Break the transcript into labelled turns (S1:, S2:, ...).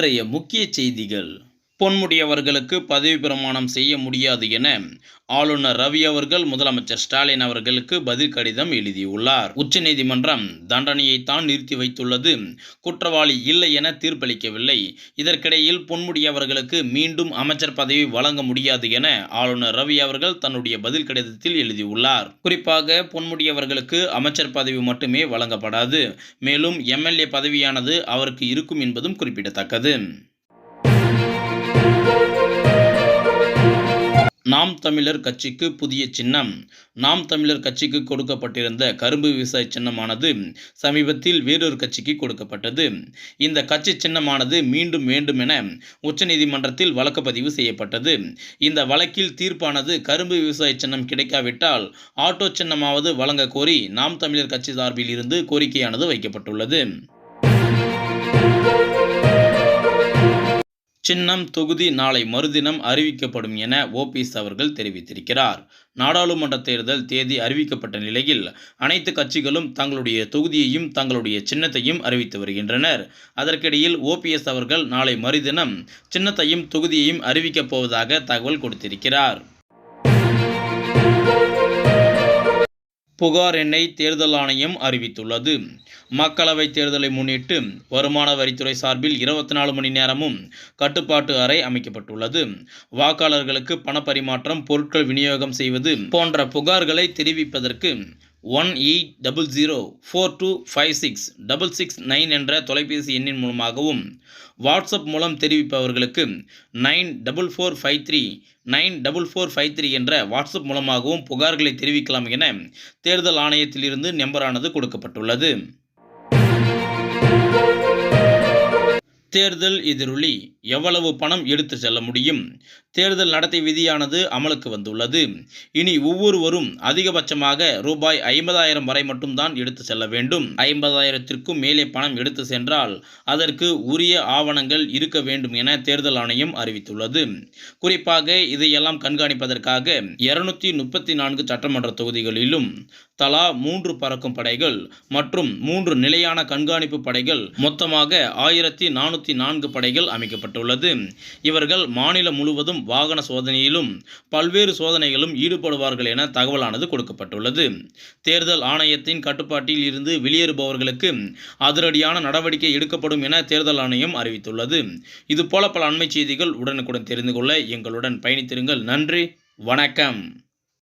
S1: இன்றைய முக்கிய செய்திகள். பொன்முடியவர்களுக்கு பதவி பிரமாணம் செய்ய முடியாது என ஆளுநர் ரவி அவர்கள் முதலமைச்சர் ஸ்டாலின் அவர்களுக்கு பதில் கடிதம் எழுதியுள்ளார். உச்சநீதிமன்றம் தண்டனையைத்தான் நிறுத்தி வைத்துள்ளது, குற்றவாளி இல்லை என தீர்ப்பளிக்கவில்லை. இதற்கிடையில் பொன்முடியவர்களுக்கு மீண்டும் அமைச்சர் பதவி வழங்க முடியாது என ஆளுநர் ரவி அவர்கள் தன்னுடைய பதில் கடிதத்தில் எழுதியுள்ளார். குறிப்பாக பொன்முடியவர்களுக்கு அமைச்சர் பதவி மட்டுமே வழங்கப்படாது, மேலும் எம்எல்ஏ பதவியானது அவருக்கு இருக்கும் என்பதும் குறிப்பிடத்தக்கது. நாம் தமிழர் கட்சிக்கு புதிய சின்னம். நாம் தமிழர் கட்சிக்கு கொடுக்கப்பட்டிருந்த கரும்பு விவசாய சின்னமானது சமீபத்தில் வேறொரு கட்சிக்கு கொடுக்கப்பட்டது. இந்த கட்சி சின்னமானது மீண்டும் வேண்டும் என உச்சநீதிமன்றத்தில் வழக்கு பதிவு செய்யப்பட்டது. இந்த வழக்கில் தீர்ப்பானது கரும்பு விவசாய சின்னம் கிடைக்காவிட்டால் ஆட்டோ சின்னமாவது வழங்க கோரி நாம் தமிழர் கட்சி சார்பில் இருந்து கோரிக்கையானது வைக்கப்பட்டுள்ளது. சின்னம் தொகுதி நாளை மறுதினம் அறிவிக்கப்படும் என ஓபிஎஸ் அவர்கள் தெரிவித்திருக்கிறார். நாடாளுமன்ற தேர்தல் தேதி அறிவிக்கப்பட்ட நிலையில் அனைத்து கட்சிகளும் தங்களுடைய தொகுதியையும் தங்களுடைய சின்னத்தையும் அறிவித்து வருகின்றனர். அதற்கிடையில் ஓபிஎஸ் அவர்கள் நாளை மறுதினம் சின்னத்தையும் தொகுதியையும் அறிவிக்கப் போவதாக தகவல் கொடுத்திருக்கிறார். புகார் எண்ணை தேர்தல் ஆணையம் அறிவித்துள்ளது. மக்களவை தேர்தலை முன்னிட்டு வருமான வரித்துறை சார்பில் 24 மணி நேரமும் கட்டுப்பாட்டு அறை அமைக்கப்பட்டுள்ளது. வாக்காளர்களுக்கு பணப்பரிமாற்றம், பொருட்கள் விநியோகம் செய்வது போன்ற புகார்களை தெரிவிப்பதற்கு 180042566669 என்ற தொலைபேசி எண்ணின் மூலமாகவும், வாட்ஸ்அப் மூலம் தெரிவிப்பவர்களுக்கு 9445394453 என்ற வாட்ஸ்அப் மூலமாகவும் புகார்களை தெரிவிக்கலாம் என தேர்தல் ஆணையத்திலிருந்து நம்பரானது கொடுக்கப்பட்டுள்ளது. தேர்தல் எதிரொலி எவ்வளவு பணம் எடுத்து செல்ல முடியும்? தேர்தல் நடத்தை விதியானது அமலுக்கு வந்துள்ளது. இனி ஒவ்வொருவரும் அதிகபட்சமாக ரூபாய் 50,000 வரை மட்டும்தான் எடுத்து செல்ல வேண்டும். 50,000ற்கும் மேலே பணம் எடுத்து சென்றால் அதற்கு உரிய ஆவணங்கள் இருக்க வேண்டும் என தேர்தல் ஆணையம் அறிவித்துள்ளது. குறிப்பாக இதையெல்லாம் கண்காணிப்பதற்காக 234 சட்டமன்ற தொகுதிகளிலும் தலா 3 பறக்கும் படைகள் மற்றும் 3 நிலையான கண்காணிப்பு படைகள், மொத்தமாக 1404 படைகள் அமைக்கப்பட்டுள்ளது. இவர்கள் மாநிலம் முழுவதும் வாகன சோதனையிலும் பல்வேறு சோதனைகளும் ஈடுபடுவார்கள் என தகவலானது கொடுக்கப்பட்டுள்ளது. தேர்தல் ஆணையத்தின் கட்டுப்பாட்டில் இருந்து வெளியேறுபவர்களுக்கு அதிரடியான நடவடிக்கை எடுக்கப்படும் என தேர்தல் ஆணையம் அறிவித்துள்ளது. இதுபோல பல அண்மை செய்திகள் உடனுக்குடன் தெரிந்து கொள்ள எங்களுடன் பயணித்திருங்கள். நன்றி, வணக்கம்.